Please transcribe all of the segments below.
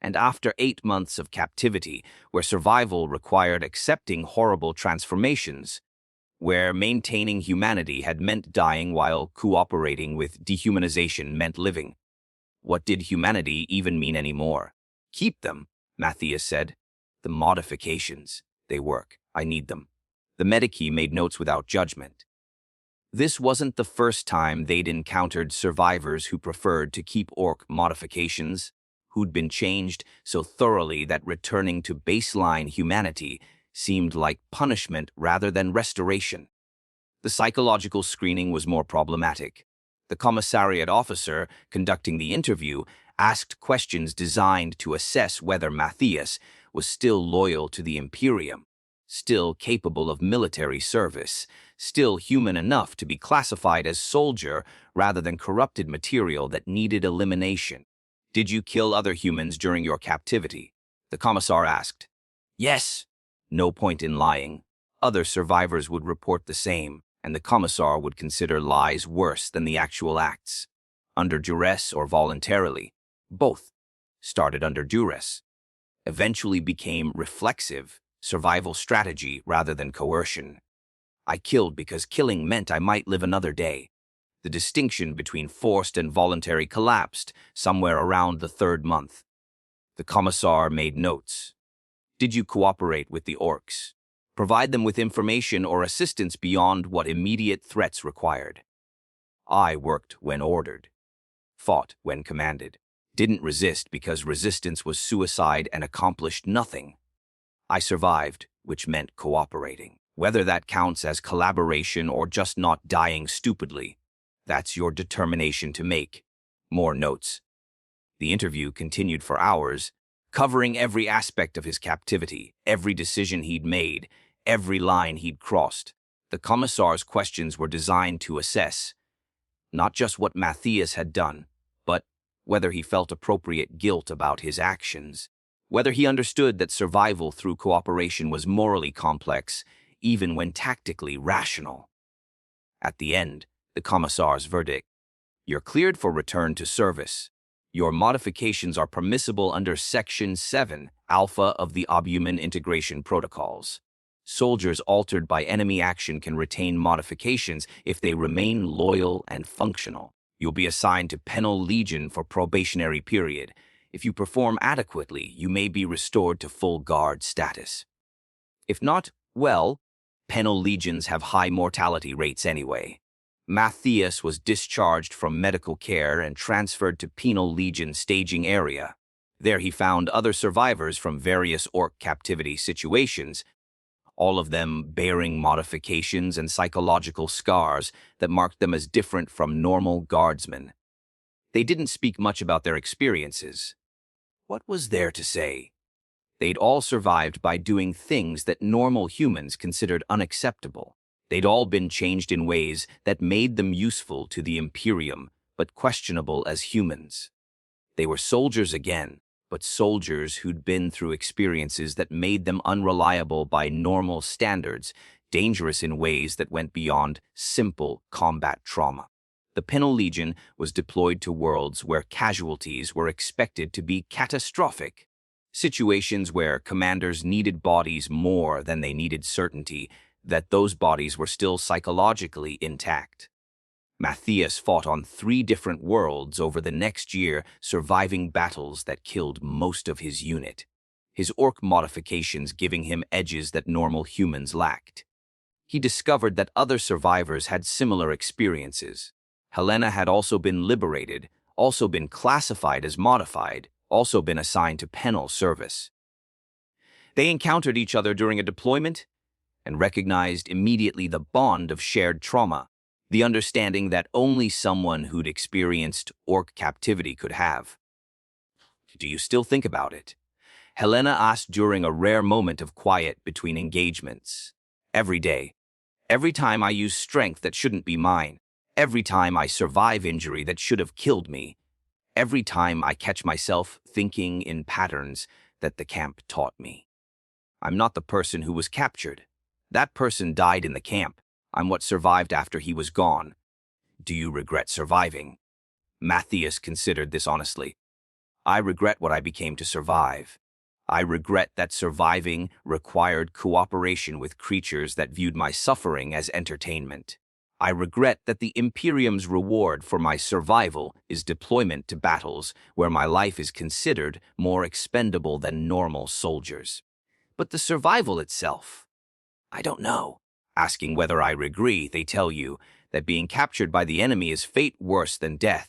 and after 8 months of captivity, where survival required accepting horrible transformations, where maintaining humanity had meant dying while cooperating with dehumanization meant living. What did humanity even mean anymore? Keep them, Matthias said. The modifications. They work. I need them. The Medici made notes without judgment. This wasn't the first time they'd encountered survivors who preferred to keep Ork modifications, who'd been changed so thoroughly that returning to baseline humanity seemed like punishment rather than restoration. The psychological screening was more problematic. The commissariat officer conducting the interview asked questions designed to assess whether Matthias was still loyal to the Imperium, still capable of military service, still human enough to be classified as soldier rather than corrupted material that needed elimination. Did you kill other humans during your captivity? The commissar asked. Yes. No point in lying. Other survivors would report the same, and the commissar would consider lies worse than the actual acts. Under duress or voluntarily, both started under duress, eventually became reflexive, survival strategy rather than coercion. I killed because killing meant I might live another day. The distinction between forced and voluntary collapsed somewhere around the 3rd month. The commissar made notes. Did you cooperate with the Orks? Provide them with information or assistance beyond what immediate threats required? I worked when ordered, fought when commanded, didn't resist because resistance was suicide and accomplished nothing. I survived, which meant cooperating. Whether that counts as collaboration or just not dying stupidly, that's your determination to make. More notes. The interview continued for hours, covering every aspect of his captivity, every decision he'd made, every line he'd crossed. The commissar's questions were designed to assess not just what Matthias had done, but whether he felt appropriate guilt about his actions, whether he understood that survival through cooperation was morally complex, even when tactically rational. At the end, the commissar's verdict: you're cleared for return to service. Your modifications are permissible under Section 7 Alpha of the Albumin Integration Protocols. Soldiers altered by enemy action can retain modifications if they remain loyal and functional. You'll be assigned to Penal Legion for probationary period. If you perform adequately, you may be restored to full guard status. If not, well, Penal Legions have high mortality rates anyway. Matthias was discharged from medical care and transferred to Penal Legion staging area. There he found other survivors from various Ork captivity situations, all of them bearing modifications and psychological scars that marked them as different from normal guardsmen. They didn't speak much about their experiences. What was there to say? They'd all survived by doing things that normal humans considered unacceptable. They'd all been changed in ways that made them useful to the Imperium, but questionable as humans. They were soldiers again, but soldiers who'd been through experiences that made them unreliable by normal standards, dangerous in ways that went beyond simple combat trauma. The Penal Legion was deployed to worlds where casualties were expected to be catastrophic, situations where commanders needed bodies more than they needed certainty that those bodies were still psychologically intact. Matthias fought on 3 different worlds over the next year, surviving battles that killed most of his unit, his Ork modifications giving him edges that normal humans lacked. He discovered that other survivors had similar experiences. Helena had also been liberated, also been classified as modified, also been assigned to penal service. They encountered each other during a deployment and recognized immediately the bond of shared trauma, the understanding that only someone who'd experienced Ork captivity could have. Do you still think about it? Helena asked during a rare moment of quiet between engagements. Every day. Every time I use strength that shouldn't be mine. Every time I survive injury that should have killed me. Every time I catch myself thinking in patterns that the camp taught me. I'm not the person who was captured. That person died in the camp. I'm what survived after he was gone. Do you regret surviving? Matthias considered this honestly. I regret what I became to survive. I regret that surviving required cooperation with creatures that viewed my suffering as entertainment. I regret that the Imperium's reward for my survival is deployment to battles where my life is considered more expendable than normal soldiers. But the survival itself, I don't know. Asking whether I agree, they tell you that being captured by the enemy is fate worse than death,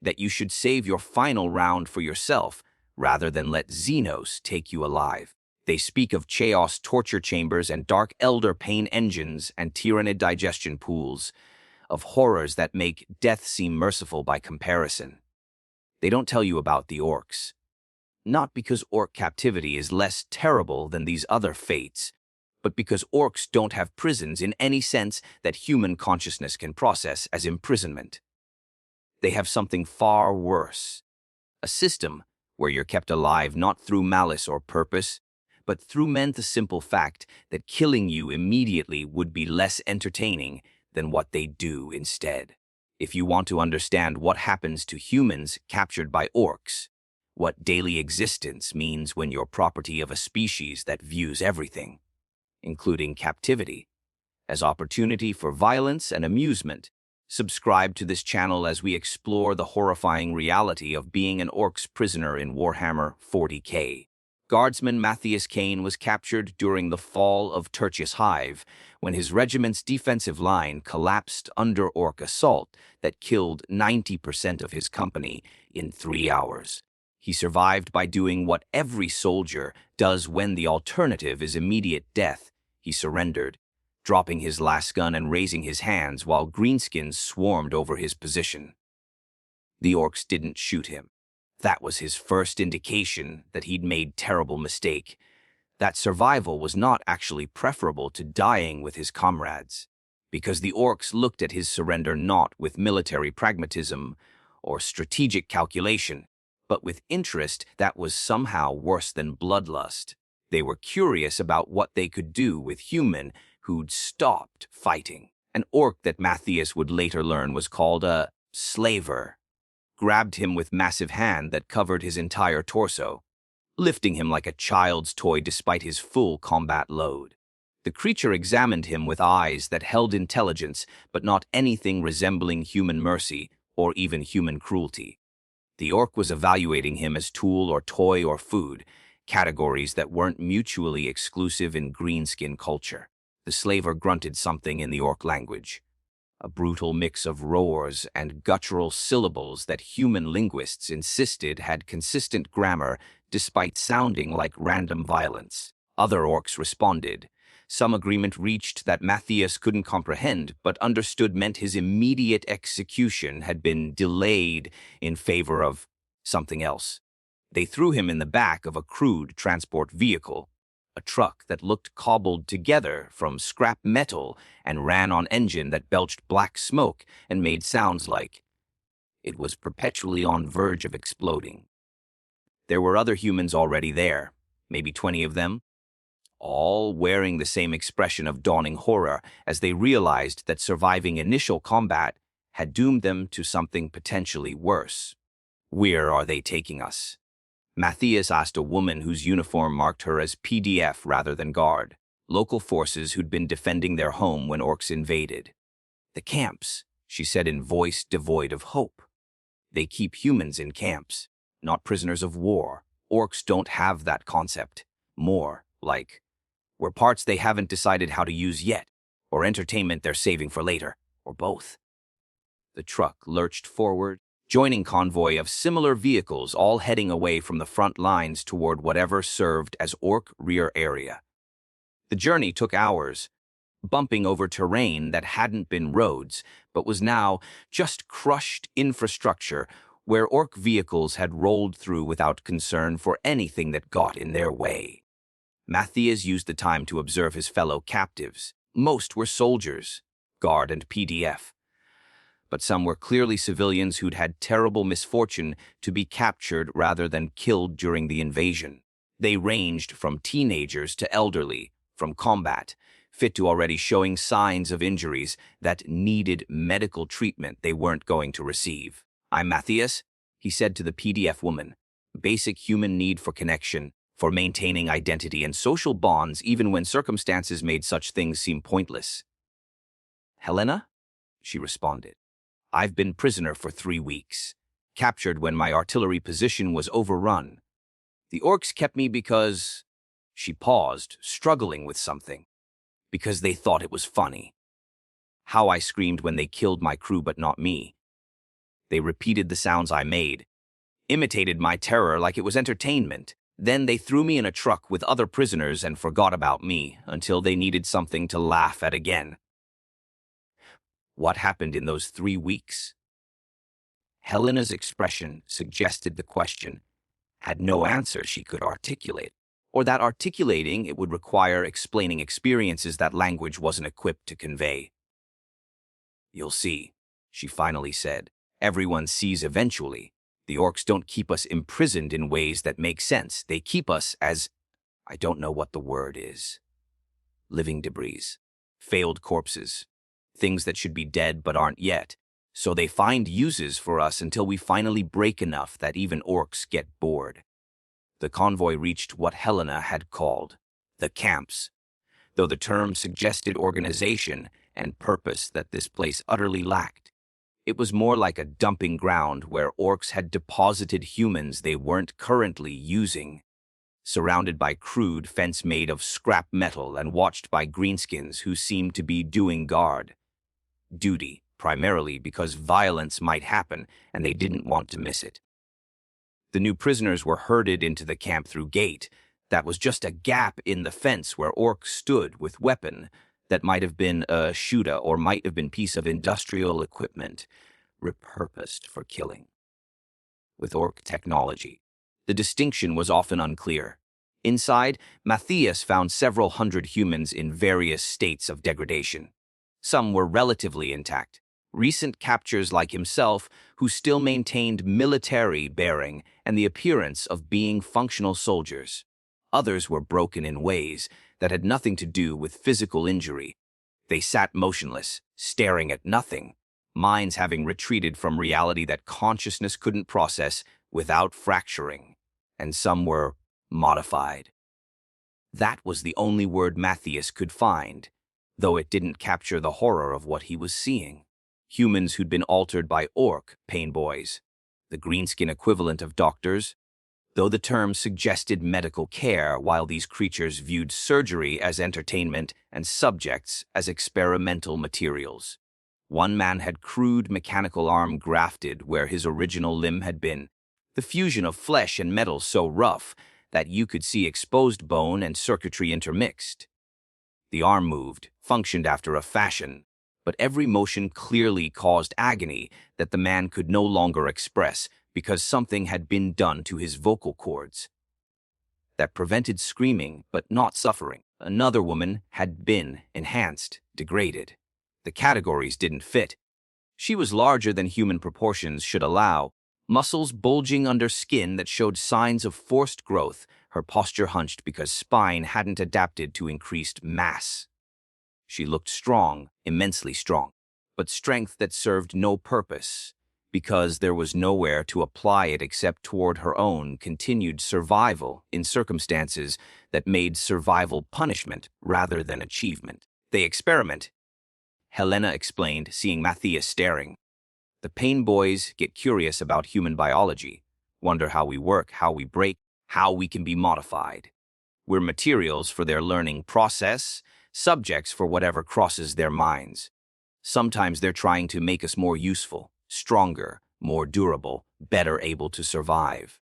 that you should save your final round for yourself rather than let Xenos take you alive. They speak of chaos torture chambers and dark elder pain engines and tyrannid digestion pools, of horrors that make death seem merciful by comparison. They don't tell you about the Orks. Not because Ork captivity is less terrible than these other fates, but because Orks don't have prisons in any sense that human consciousness can process as imprisonment. They have something far worse, a system where you're kept alive not through malice or purpose, but through the simple fact that killing you immediately would be less entertaining than what they do instead. If you want to understand what happens to humans captured by Orks, what daily existence means when you're property of a species that views everything, including captivity, as opportunity for violence and amusement, subscribe to this channel as we explore the horrifying reality of being an Orks prisoner in Warhammer 40K. Guardsman Matthias Kane was captured during the fall of Tertius Hive, when his regiment's defensive line collapsed under Ork assault that killed 90% of his company in 3 hours. He survived by doing what every soldier does when the alternative is immediate death. He surrendered, dropping his last gun and raising his hands while Greenskins swarmed over his position. The Orks didn't shoot him. That was his first indication that he'd made terrible mistake. That survival was not actually preferable to dying with his comrades, because the Orks looked at his surrender not with military pragmatism or strategic calculation, but with interest that was somehow worse than bloodlust. They were curious about what they could do with human who'd stopped fighting. An Ork that Matthias would later learn was called a slaver grabbed him with massive hand that covered his entire torso, lifting him like a child's toy despite his full combat load. The creature examined him with eyes that held intelligence, but not anything resembling human mercy or even human cruelty. The Ork was evaluating him as tool or toy or food, categories that weren't mutually exclusive in Greenskin culture. The slaver grunted something in the Ork language, a brutal mix of roars and guttural syllables that human linguists insisted had consistent grammar despite sounding like random violence. Other Orks responded. Some agreement reached that Matthias couldn't comprehend, but understood meant his immediate execution had been delayed in favor of something else. They threw him in the back of a crude transport vehicle, a truck that looked cobbled together from scrap metal and ran on engine that belched black smoke and made sounds like it was perpetually on verge of exploding. There were other humans already there, maybe 20 of them, all wearing the same expression of dawning horror as they realized that surviving initial combat had doomed them to something potentially worse. Where are they taking us? Matthias asked a woman whose uniform marked her as PDF rather than guard, local forces who'd been defending their home when Orks invaded. The camps, she said in voice devoid of hope. They keep humans in camps, not prisoners of war. Orks don't have that concept. More like, we're parts they haven't decided how to use yet, or entertainment they're saving for later, or both. The truck lurched forward, joining convoy of similar vehicles all heading away from the front lines toward whatever served as Ork rear area. The journey took hours, bumping over terrain that hadn't been roads, but was now just crushed infrastructure where Ork vehicles had rolled through without concern for anything that got in their way. Matthias used the time to observe his fellow captives. Most were soldiers, guard and PDF, but some were clearly civilians who'd had terrible misfortune to be captured rather than killed during the invasion. They ranged from teenagers to elderly, from combat, fit to already showing signs of injuries that needed medical treatment they weren't going to receive. "I'm Matthias," he said to the PDF woman. basic human need for connection, for maintaining identity and social bonds even when circumstances made such things seem pointless. "Helena?" she responded. "I've been prisoner for 3 weeks, captured when my artillery position was overrun. The Orks kept me because—" She paused, struggling with something. "Because they thought it was funny. How I screamed when they killed my crew but not me. They repeated the sounds I made, imitated my terror like it was entertainment. Then they threw me in a truck with other prisoners and forgot about me until they needed something to laugh at again." "What happened in those 3 weeks?" Helena's expression suggested the question had no answer she could articulate, or that articulating it would require explaining experiences that language wasn't equipped to convey. "You'll see," she finally said. "Everyone sees eventually. The Orks don't keep us imprisoned in ways that make sense. They keep us as— I don't know what the word is. Living debris. Failed corpses. Things that should be dead but aren't yet. So they find uses for us until we finally break enough that even Orks get bored." The convoy reached what Helena had called the camps, though the term suggested organization and purpose that this place utterly lacked. It was more like a dumping ground where Orks had deposited humans they weren't currently using, surrounded by crude fence made of scrap metal and watched by greenskins who seemed to be doing guard duty, primarily because violence might happen and they didn't want to miss it. The new prisoners were herded into the camp through gate that was just a gap in the fence where Orks stood with weapon that might have been a shooter or might have been piece of industrial equipment repurposed for killing. With Ork technology, the distinction was often unclear. Inside, Matthias found several hundred humans in various states of degradation. Some were relatively intact, recent captures like himself who still maintained military bearing and the appearance of being functional soldiers. Others were broken in ways that had nothing to do with physical injury. They sat motionless, staring at nothing, minds having retreated from reality that consciousness couldn't process without fracturing. And some were modified. That was the only word Matthias could find, though it didn't capture the horror of what he was seeing. Humans who'd been altered by Ork pain boys, the Greenskin equivalent of doctors, though the term suggested medical care, while these creatures viewed surgery as entertainment and subjects as experimental materials. One man had crude mechanical arm grafted where his original limb had been, the fusion of flesh and metal so rough that you could see exposed bone and circuitry intermixed. The arm moved, functioned after a fashion, but every motion clearly caused agony that the man could no longer express because something had been done to his vocal cords that prevented screaming but not suffering. Another woman had been enhanced, degraded. The categories didn't fit. She was larger than human proportions should allow, muscles bulging under skin that showed signs of forced growth, her posture hunched because spine hadn't adapted to increased mass. She looked strong, immensely strong, but strength that served no purpose, because there was nowhere to apply it except toward her own continued survival in circumstances that made survival punishment rather than achievement. They experiment, Helena explained, seeing Matthias staring. The pain boys get curious about human biology, wonder how we work, how we break, how we can be modified. We're materials for their learning process, subjects for whatever crosses their minds. Sometimes they're trying to make us more useful, stronger, more durable, better able to survive.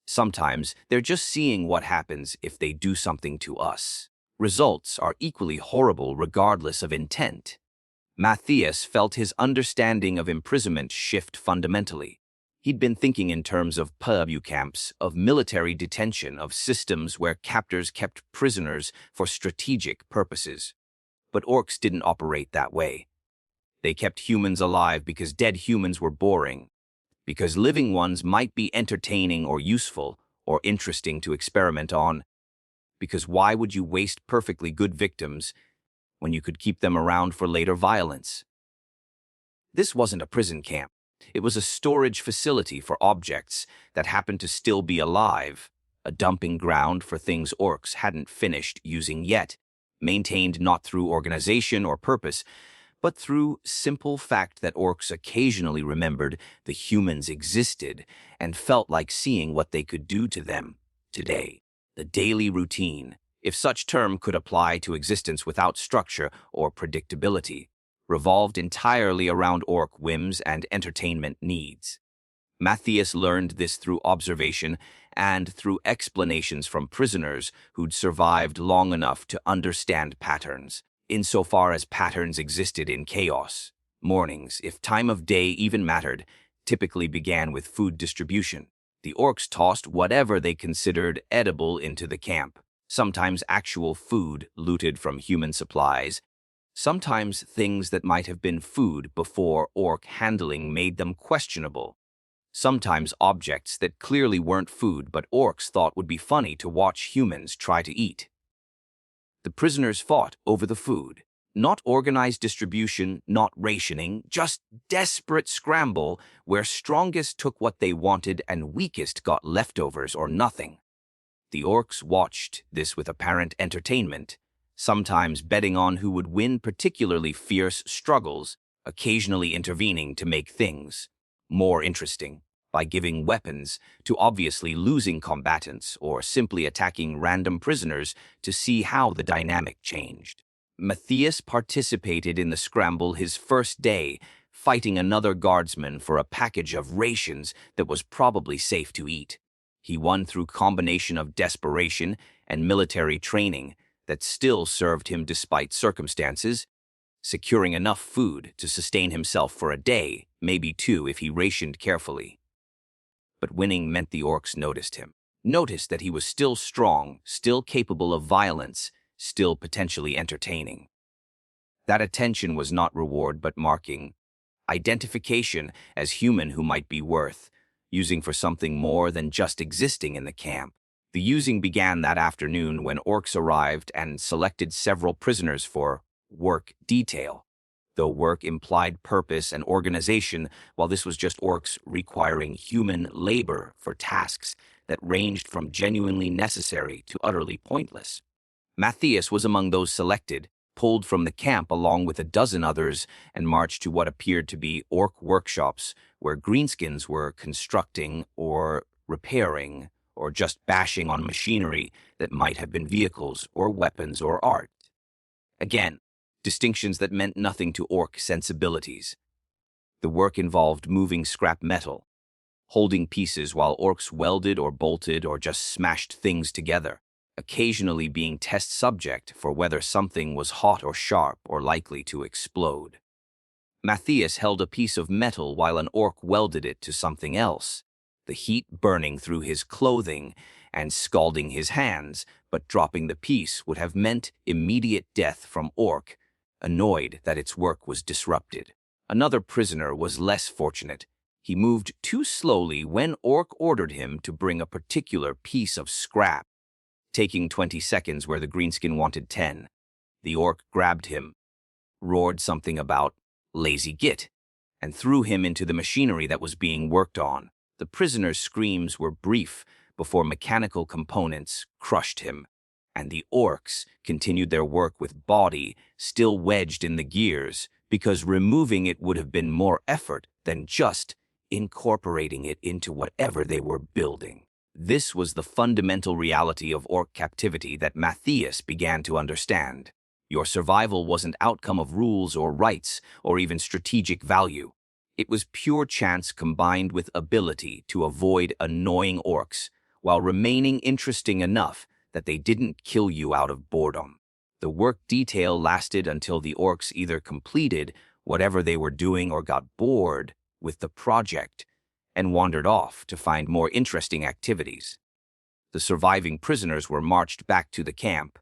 Sometimes they're just seeing what happens if they do something to us. Results are equally horrible regardless of intent. Matthias felt his understanding of imprisonment shift fundamentally. He'd been thinking in terms of PU camps, of military detention, of systems where captors kept prisoners for strategic purposes. But Orks didn't operate that way. They kept humans alive because dead humans were boring, because living ones might be entertaining or useful or interesting to experiment on. Because why would you waste perfectly good victims when you could keep them around for later violence? This wasn't a prison camp. It was a storage facility for objects that happened to still be alive, a dumping ground for things orcs hadn't finished using yet, maintained not through organization or purpose, but through simple fact that orcs occasionally remembered the humans existed and felt like seeing what they could do to them today. The daily routine, if such term could apply to existence without structure or predictability, revolved entirely around orc whims and entertainment needs. Matthias learned this through observation and through explanations from prisoners who'd survived long enough to understand patterns, insofar as patterns existed in chaos. Mornings, if time of day even mattered, typically began with food distribution. The orcs tossed whatever they considered edible into the camp, sometimes actual food looted from human supplies, sometimes things that might have been food before orc handling made them questionable, sometimes objects that clearly weren't food but orcs thought would be funny to watch humans try to eat. The prisoners fought over the food. Not organized distribution, not rationing, just desperate scramble where strongest took what they wanted and weakest got leftovers or nothing. The orcs watched this with apparent entertainment, sometimes betting on who would win particularly fierce struggles, occasionally intervening to make things more interesting by giving weapons to obviously losing combatants or simply attacking random prisoners to see how the dynamic changed. Matthias participated in the scramble his first day, fighting another guardsman for a package of rations that was probably safe to eat. He won through combination of desperation and military training that still served him despite circumstances, securing enough food to sustain himself for a day, maybe two if he rationed carefully. But winning meant the orcs noticed him, noticed that he was still strong, still capable of violence, still potentially entertaining. That attention was not reward but marking, identification as human who might be worth using for something more than just existing in the camp. The using began that afternoon when orcs arrived and selected several prisoners for work detail. Though work implied purpose and organization, while this was just orcs requiring human labor for tasks that ranged from genuinely necessary to utterly pointless. Matthias was among those selected, pulled from the camp along with a dozen others, and marched to what appeared to be orc workshops where greenskins were constructing or repairing or just bashing on machinery that might have been vehicles or weapons or art. Again, distinctions that meant nothing to orc sensibilities. The work involved moving scrap metal, holding pieces while orcs welded or bolted or just smashed things together, occasionally being test subject for whether something was hot or sharp or likely to explode. Matthias held a piece of metal while an orc welded it to something else, the heat burning through his clothing and scalding his hands, but dropping the piece would have meant immediate death from orc, annoyed that its work was disrupted. Another prisoner was less fortunate. He moved too slowly when orc ordered him to bring a particular piece of scrap, taking 20 seconds where the greenskin wanted 10. The orc grabbed him, roared something about lazy git, and threw him into the machinery that was being worked on. The prisoner's screams were brief before mechanical components crushed him, and the orcs continued their work with body still wedged in the gears because removing it would have been more effort than just incorporating it into whatever they were building. This was the fundamental reality of orc captivity that Matthias began to understand. Your survival wasn't outcome of rules or rights or even strategic value. It was pure chance combined with ability to avoid annoying orcs while remaining interesting enough that they didn't kill you out of boredom. The work detail lasted until the orcs either completed whatever they were doing or got bored with the project and wandered off to find more interesting activities. The surviving prisoners were marched back to the camp,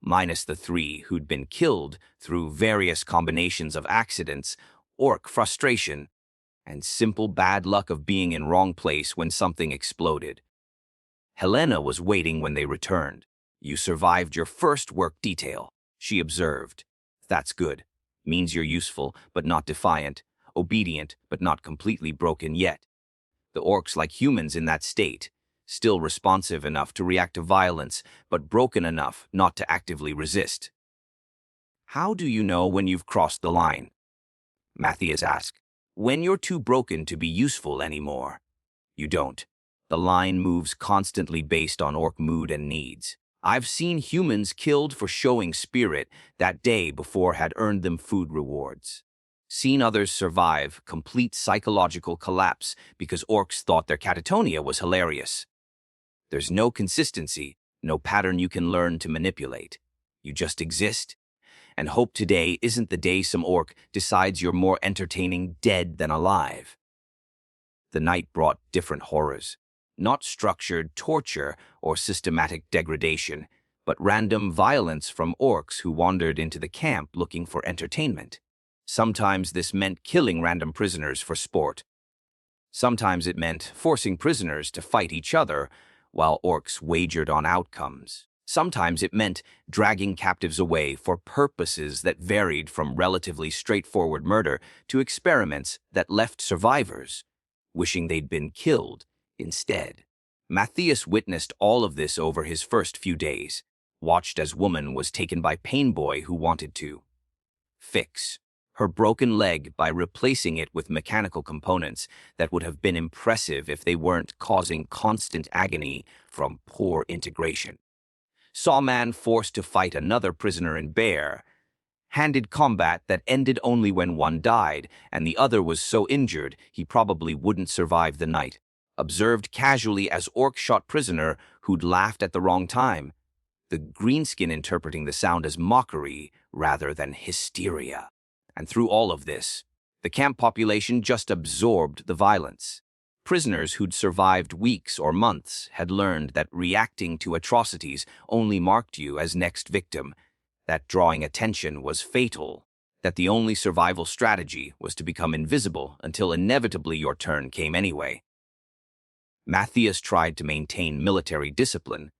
minus the 3 who'd been killed through various combinations of accidents, orc frustration, and simple bad luck of being in wrong place when something exploded. Helena was waiting when they returned. "You survived your first work detail," she observed. "That's good. Means you're useful, but not defiant. obedient but not completely broken yet. The orcs, like humans in that state, still responsive enough to react to violence, but broken enough not to actively resist. How do you know when you've crossed the line? Matthias asked. When you're too broken to be useful anymore. You don't. The line moves constantly based on orc mood and needs. I've seen humans killed for showing spirit that day before had earned them food rewards. Seen others survive complete psychological collapse because orcs thought their catatonia was hilarious. There's no consistency, no pattern you can learn to manipulate. You just exist, and hope today isn't the day some orc decides you're more entertaining dead than alive. The night brought different horrors. Not structured torture or systematic degradation, but random violence from orcs who wandered into the camp looking for entertainment. Sometimes this meant killing random prisoners for sport. Sometimes it meant forcing prisoners to fight each other while orcs wagered on outcomes. Sometimes it meant dragging captives away for purposes that varied from relatively straightforward murder to experiments that left survivors wishing they'd been killed instead. Matthias witnessed all of this over his first few days, watched as woman was taken by pain boy who wanted to fix her broken leg by replacing it with mechanical components that would have been impressive if they weren't causing constant agony from poor integration. Saw man forced to fight another prisoner in bare-handed combat that ended only when one died and the other was so injured he probably wouldn't survive the night. Observed casually as orc shot prisoner who'd laughed at the wrong time, the Greenskin interpreting the sound as mockery rather than hysteria. And through all of this, the camp population just absorbed the violence. Prisoners who'd survived weeks or months had learned that reacting to atrocities only marked you as next victim, that drawing attention was fatal, that the only survival strategy was to become invisible until inevitably your turn came anyway. Matthias tried to maintain military discipline,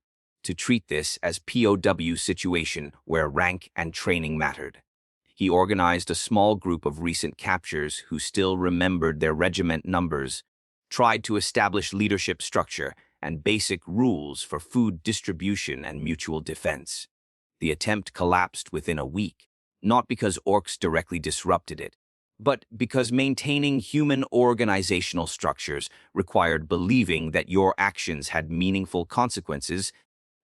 to treat this as POW situation where rank and training mattered. He organized a small group of recent captures who still remembered their regiment numbers, tried to establish leadership structure and basic rules for food distribution and mutual defense. The attempt collapsed within a week, not because orcs directly disrupted it, but because maintaining human organizational structures required believing that your actions had meaningful consequences,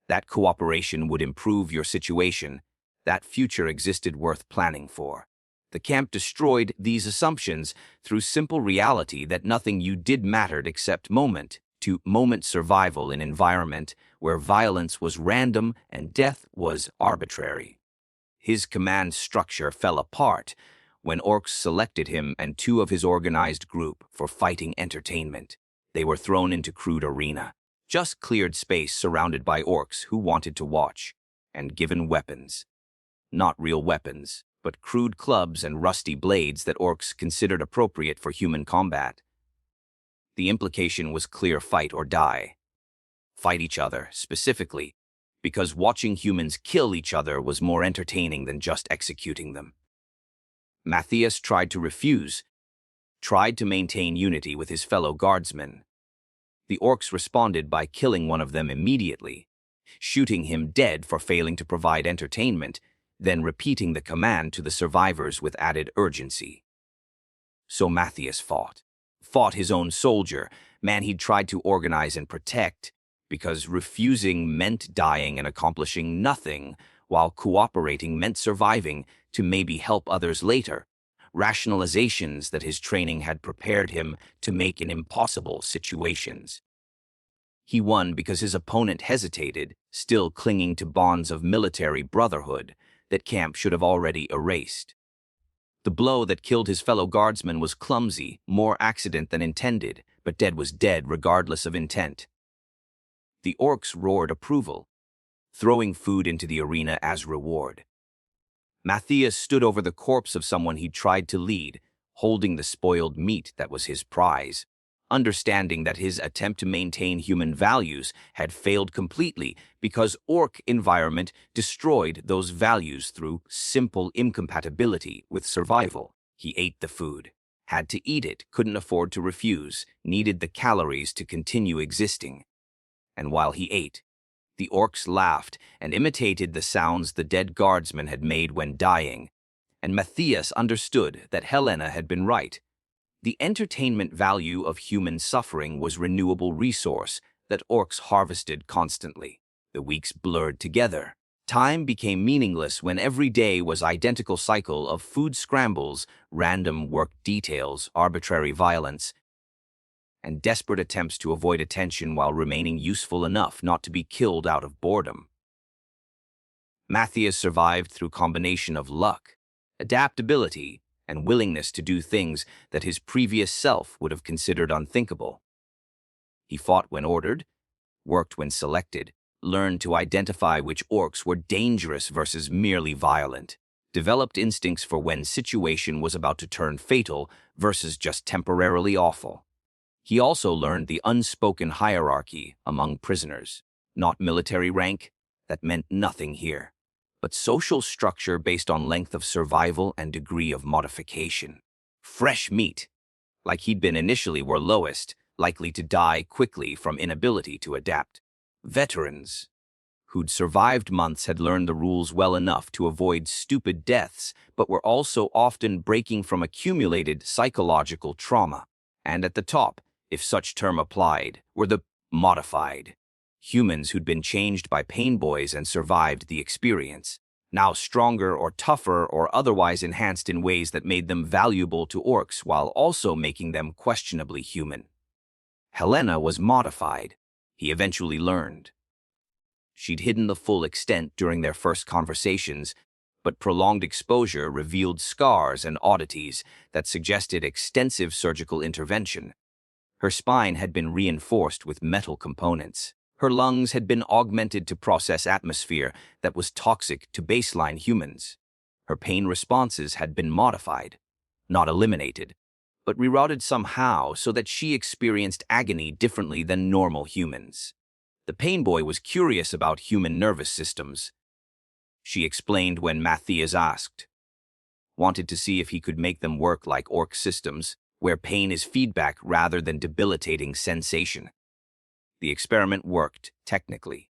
that cooperation would improve your situation, that future existed worth planning for. The camp destroyed these assumptions through simple reality that nothing you did mattered except moment-to-moment survival in an environment where violence was random and death was arbitrary. His command structure fell apart when orcs selected him and two of his organized group for fighting entertainment. They were thrown into crude arena, just cleared space surrounded by orcs who wanted to watch, and given weapons. Not real weapons, but crude clubs and rusty blades that orcs considered appropriate for human combat. The implication was clear: fight or die. Fight each other, specifically, because watching humans kill each other was more entertaining than just executing them. Matthias tried to refuse, tried to maintain unity with his fellow guardsmen. The orcs responded by killing one of them immediately, shooting him dead for failing to provide entertainment, then repeating the command to the survivors with added urgency. So Matthias fought his own soldier, man he'd tried to organize and protect, because refusing meant dying and accomplishing nothing, while cooperating meant surviving to maybe help others later. Rationalizations that his training had prepared him to make in impossible situations. He won because his opponent hesitated, still clinging to bonds of military brotherhood that camp should have already erased. The blow that killed his fellow guardsman was clumsy, more accident than intended, but dead was dead regardless of intent. The orcs roared approval, throwing food into the arena as reward. Matthias stood over the corpse of someone he'd tried to lead, holding the spoiled meat that was his prize, understanding that his attempt to maintain human values had failed completely because orc environment destroyed those values through simple incompatibility with survival. He ate the food, Had to eat it, couldn't afford to refuse, needed the calories to continue existing. And while he ate, the Orks laughed and imitated the sounds the dead guardsman had made when dying, and Matthias understood that Helena had been right. The entertainment value of human suffering was renewable resource that Orks harvested constantly. The weeks blurred together. Time became meaningless when every day was identical cycle of food scrambles, random work details, arbitrary violence, and desperate attempts to avoid attention while remaining useful enough not to be killed out of boredom. Matthias survived through combination of luck, adaptability, and willingness to do things that his previous self would have considered unthinkable. He fought when ordered, worked when selected, learned to identify which Orks were dangerous versus merely violent, developed instincts for when situation was about to turn fatal versus just temporarily awful. He also learned the unspoken hierarchy among prisoners, not military rank, that meant nothing here, but social structure based on length of survival and degree of modification. Fresh meat, like he'd been initially, were lowest, likely to die quickly from inability to adapt. Veterans, who'd survived months, had learned the rules well enough to avoid stupid deaths, but were also often breaking from accumulated psychological trauma. And at the top, if such term applied, were the modified. Humans who'd been changed by pain boys and survived the experience, now stronger or tougher or otherwise enhanced in ways that made them valuable to Orks while also making them questionably human. Helena was modified, he eventually learned. She'd hidden the full extent during their first conversations, but prolonged exposure revealed scars and oddities that suggested extensive surgical intervention. Her spine had been reinforced with metal components. Her lungs had been augmented to process atmosphere that was toxic to baseline humans. Her pain responses had been modified, not eliminated, but rerouted somehow so that she experienced agony differently than normal humans. The pain boy was curious about human nervous systems, she explained when Matthias asked. Wanted to see if he could make them work like Ork systems, where pain is feedback rather than debilitating sensation. The experiment worked, technically.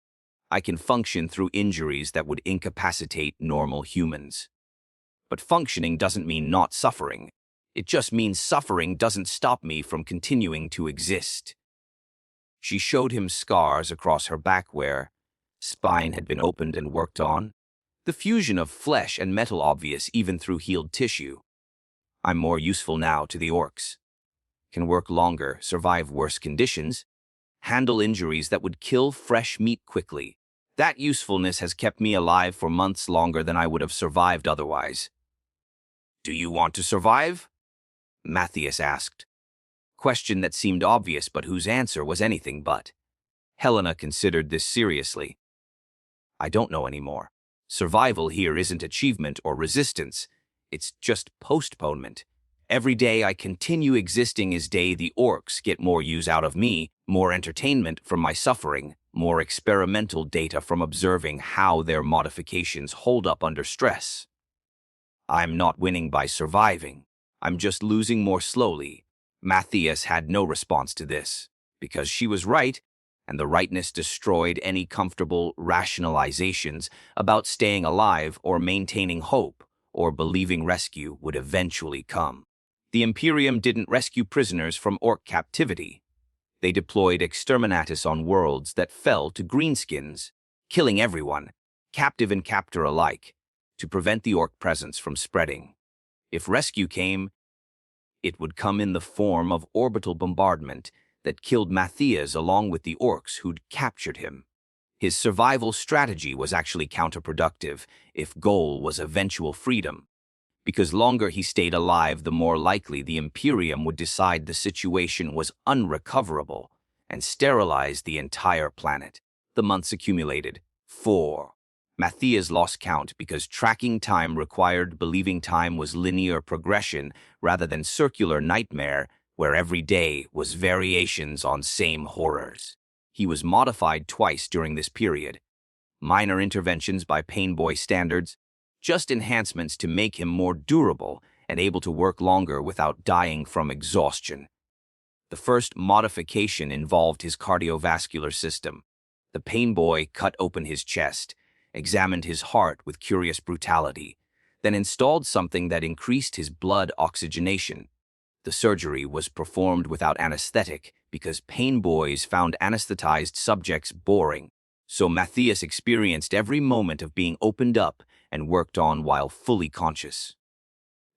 I can function through injuries that would incapacitate normal humans. But functioning doesn't mean not suffering. It just means suffering doesn't stop me from continuing to exist. She showed him scars across her back where spine had been opened and worked on. The fusion of flesh and metal obvious even through healed tissue. I'm more useful now to the Orks. Can work longer, survive worse conditions, handle injuries that would kill fresh meat quickly. That usefulness has kept me alive for months longer than I would have survived otherwise. Do you want to survive? Matthias asked. Question that seemed obvious but whose answer was anything but. Helena considered this seriously. I don't know anymore. Survival here isn't achievement or resistance. It's just postponement. Every day I continue existing is day the Orks get more use out of me, more entertainment from my suffering, more experimental data from observing how their modifications hold up under stress. I'm not winning by surviving. I'm just losing more slowly. Matthias had no response to this, because she was right, and the rightness destroyed any comfortable rationalizations about staying alive or maintaining hope or believing rescue would eventually come. The Imperium didn't rescue prisoners from Ork captivity. They deployed exterminatus on worlds that fell to greenskins, killing everyone, captive and captor alike, to prevent the Ork presence from spreading. If rescue came, it would come in the form of orbital bombardment that killed Matthias along with the Orks who'd captured him. His survival strategy was actually counterproductive if goal was eventual freedom, because longer he stayed alive, the more likely the Imperium would decide the situation was unrecoverable and sterilize the entire planet. The months accumulated. 4. Matthias lost count because tracking time required believing time was linear progression rather than circular nightmare where every day was variations on same horrors. He was modified twice during this period. Minor interventions by Painboy standards, just enhancements to make him more durable, and able to work longer without dying from exhaustion. The first modification involved his cardiovascular system. The pain boy cut open his chest, examined his heart with curious brutality, then installed something that increased his blood oxygenation. The surgery was performed without anesthetic because pain boys found anesthetized subjects boring, so Matthias experienced every moment of being opened up and worked on while fully conscious.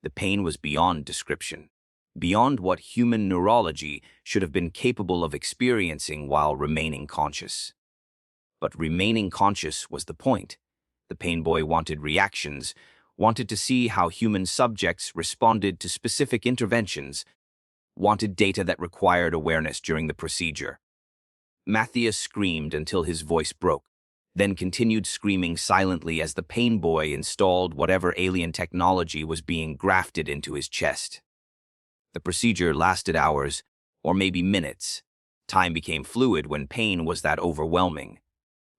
The pain was beyond description, beyond what human neurology should have been capable of experiencing while remaining conscious. But remaining conscious was the point. The pain boy wanted reactions, wanted to see how human subjects responded to specific interventions, wanted data that required awareness during the procedure. Matthias screamed until his voice broke, then continued screaming silently as the pain boy installed whatever alien technology was being grafted into his chest. The procedure lasted hours, or maybe minutes. Time became fluid when pain was that overwhelming.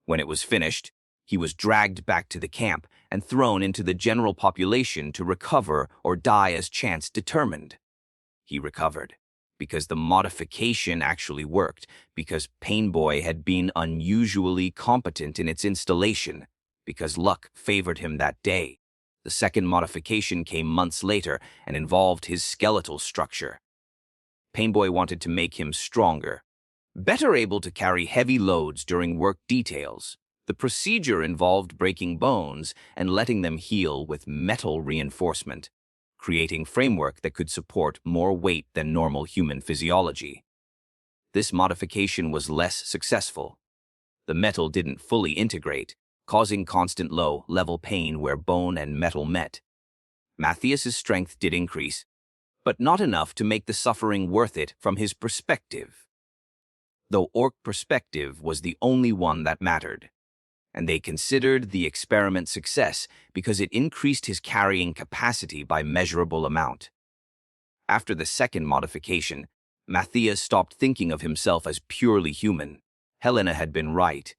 When it was finished, he was dragged back to the camp and thrown into the general population to recover or die as chance determined. He recovered, because the modification actually worked, because Pain Boy had been unusually competent in its installation, because luck favored him that day. The second modification came months later and involved his skeletal structure. Pain Boy wanted to make him stronger, better able to carry heavy loads during work details. The procedure involved breaking bones and letting them heal with metal reinforcement, creating framework that could support more weight than normal human physiology. This modification was less successful. The metal didn't fully integrate, causing constant low-level pain where bone and metal met. Matthias's strength did increase, but not enough to make the suffering worth it from his perspective. Though Ork perspective was the only one that mattered, and they considered the experiment success because it increased his carrying capacity by measurable amount. After the second modification, Matthias stopped thinking of himself as purely human. Helena had been right.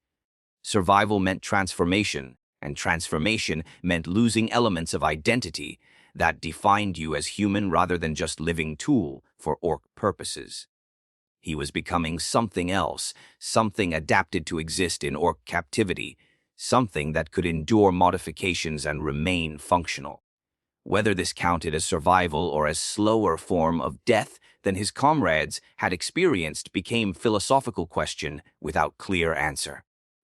Survival meant transformation, and transformation meant losing elements of identity that defined you as human rather than just living tool for Ork purposes. He was becoming something else, something adapted to exist in Ork captivity, something that could endure modifications and remain functional. Whether this counted as survival or as slower form of death than his comrades had experienced became philosophical question without clear answer.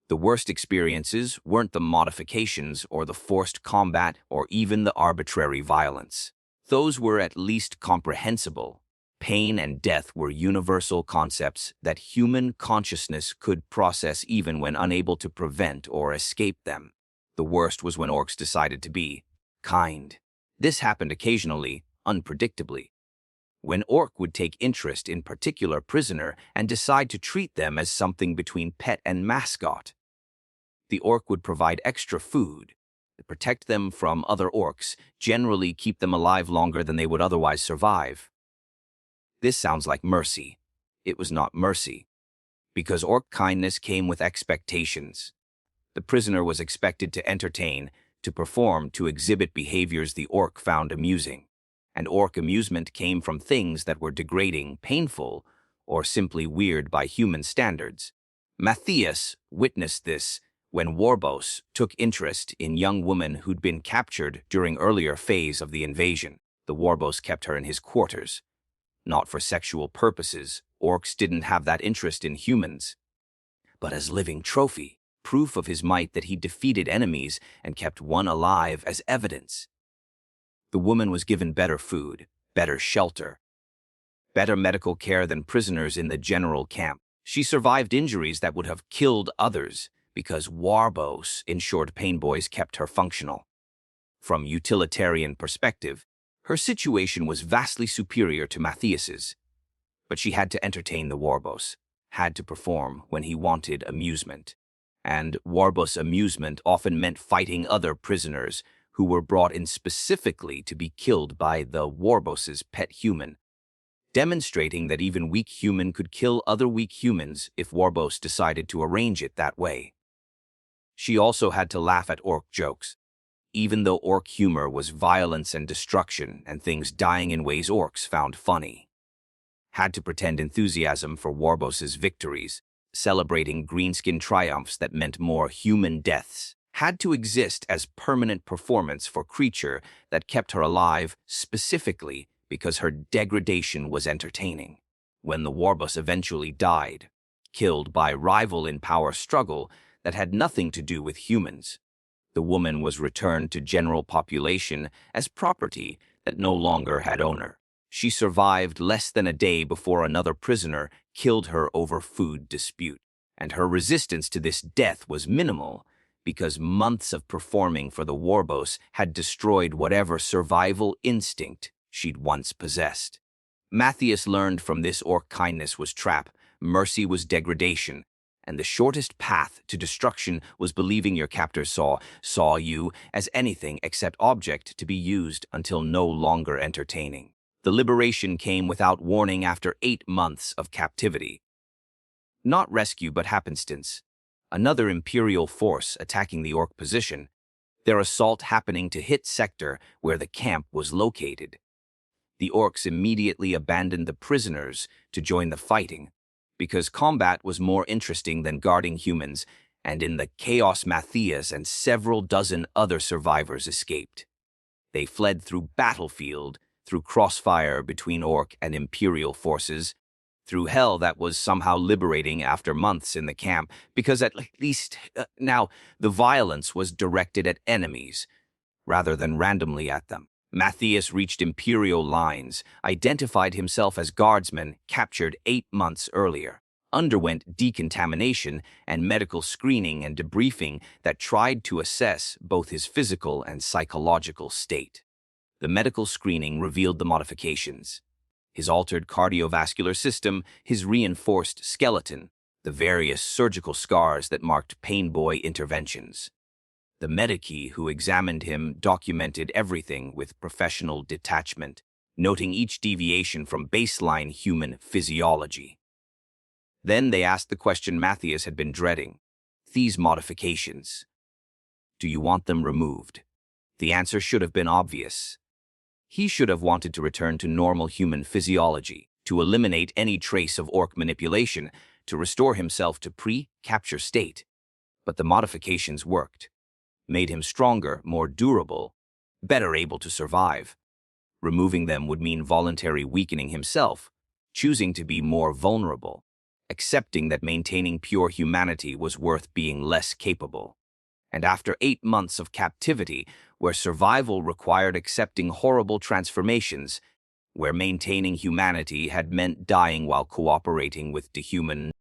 The worst experiences weren't the modifications or the forced combat or even the arbitrary violence. Those were at least comprehensible. Pain and death were universal concepts that human consciousness could process even when unable to prevent or escape them. The worst was when Orks decided to be kind. This happened occasionally, unpredictably. When Ork would take interest in particular prisoner and decide to treat them as something between pet and mascot. The Ork would provide extra food, protect them from other Orks, generally keep them alive longer than they would otherwise survive. This sounds like mercy. It was not mercy, because Ork kindness came with expectations. The prisoner was expected to entertain, to perform, to exhibit behaviors the Ork found amusing. And Ork amusement came from things that were degrading, painful, or simply weird by human standards. Matthias witnessed this when Warbos took interest in young woman who'd been captured during earlier phase of the invasion. The Warbos kept her in his quarters. Not for sexual purposes, Orks didn't have that interest in humans, but as living trophy, proof of his might that he defeated enemies and kept one alive as evidence. The woman was given better food, better shelter, better medical care than prisoners in the general camp. She survived injuries that would have killed others because Warbos ensured Pain Boys kept her functional. From utilitarian perspective, her situation was vastly superior to Matthias's, but she had to entertain the Warbos, had to perform when he wanted amusement. And Warbos amusement often meant fighting other prisoners who were brought in specifically to be killed by the Warbos's pet human, demonstrating that even weak human could kill other weak humans if Warbos decided to arrange it that way. She also had to laugh at Ork jokes. even though orc humor was violence and destruction and things dying in ways orcs found funny. Had to pretend enthusiasm for Warbos's victories, celebrating Greenskin triumphs that meant more human deaths. Had to exist as permanent performance for creature that kept her alive specifically because her degradation was entertaining. When the Warbos eventually died, killed by rival in power struggle that had nothing to do with humans, the woman was returned to general population as property that no longer had owner. She survived less than a day before another prisoner killed her over food dispute, and her resistance to this death was minimal because months of performing for the Warbos had destroyed whatever survival instinct she'd once possessed. Matthias learned from this orc kindness was trap, mercy was degradation, and the shortest path to destruction was believing your captors saw you as anything except object to be used until no longer entertaining. The liberation came without warning after 8 months of captivity. Not rescue, but happenstance. Another Imperial force attacking the Orc position, their assault happening to hit sector where the camp was located. The Orcs immediately abandoned the prisoners to join the fighting, because combat was more interesting than guarding humans, and in the chaos Matthias and several dozen other survivors escaped. They fled through battlefield, through crossfire between Orc and Imperial forces, through hell that was somehow liberating after months in the camp, because at least now the violence was directed at enemies, rather than randomly at them. Matthias reached Imperial lines, identified himself as guardsman captured 8 months earlier, underwent decontamination and medical screening and debriefing that tried to assess both his physical and psychological state. The medical screening revealed the modifications: his altered cardiovascular system, his reinforced skeleton, the various surgical scars that marked Painboy interventions. The medici who examined him documented everything with professional detachment, noting each deviation from baseline human physiology. Then they asked the question Matthias had been dreading: these modifications, do you want them removed? The answer should have been obvious. He should have wanted to return to normal human physiology, to eliminate any trace of orc manipulation, to restore himself to pre-capture state. But the modifications worked, made him stronger, more durable, better able to survive. Removing them would mean voluntary weakening himself, choosing to be more vulnerable, accepting that maintaining pure humanity was worth being less capable. And after 8 months of captivity, where survival required accepting horrible transformations, where maintaining humanity had meant dying while cooperating with dehuman